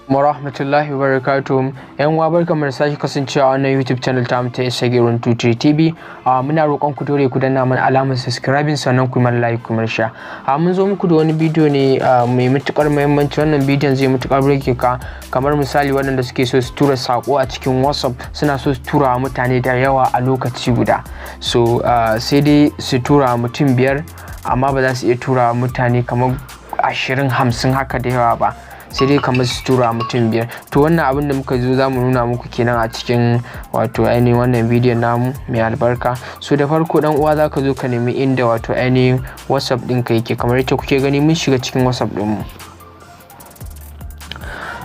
Warahmatullahi wabarakatuh. Yan uwa barkamu da sake kasancewa a wannan YouTube channel ta mu ta Isagirin 23 TV. Muna roƙon ku dore ku danna mana alamar subscribing sannan ku mana like ku mana share. Mun zo muku da wani bidiyo ne mai matukar muhimmanci. Wannan bidiyon zai matukar burge ka, kamar misali waɗanda suke so su tura sako a cikin WhatsApp, suna so su tura wa mutane da yawa a lokaci guda. So sai dai su tura mutum 5 amma ba za su iya tura mutane kamar 20-50 haka da yawa ba, sai dai kamar su tura mutum 5. To wannan abin da muka zo za mu nuna muku kenan a cikin wato ainihin wannan bidiyon namu mai albarka. So da farko dan uwa za ka zo ka nemi inda wato ainihin WhatsApp ɗinka yake. Kamar yadda kuke gani mun shiga cikin WhatsApp ɗinmu.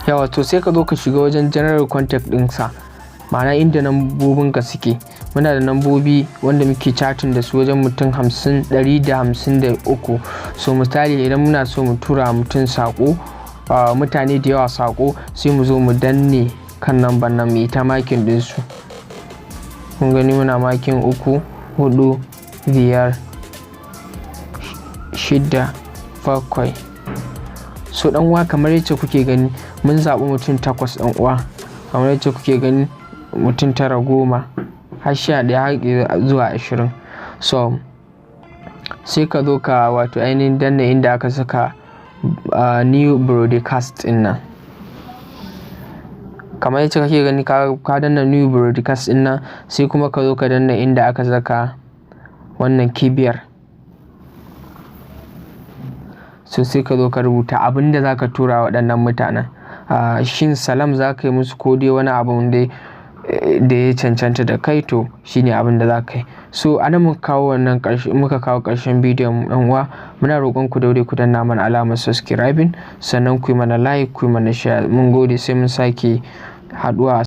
Yawa to sai ka zo ka shiga wajen general contact ɗinsa, ma'ana inda nambobinka suke. Muna da nambobi wanda muke chatting da su wajen mutum 153. So misali idan muna so mu tura mutum sako, mutane da yawa sako, sai mu zo mu danne kan namban nan mu yi ta makin ɗinsu. Kun gani muna makin 3, 4, 5, 6, 7. So dan uwa kamar yadda kuke gani mun zaɓi mutum 8 dan uwa. Kamar yadda kuke gani mutum 9, 10 har 11 har zuwa 20. So sai ka zo ka wato ainihin danna inda aka saka new broadcast din nan. Kamar yadda kake gani ka danna new broadcast din nan, sai kuma ka zo ka danna inda aka saka wannan kibiyar. So sai ka zo ka rubuta abinda zaka tura waɗannan mutanen. Shin salam zaka yi musu ko dai wani abu da ya cancanta da kai, to shine abin da zaka yi. So anan muka kawo ƙarshen bidiyon ɗan uwa. Muna roƙon ku daure ku danna mana alamar subscribing sannan ku yi mana like ku yi mana share. Mun gode, sai mun sake haɗuwa.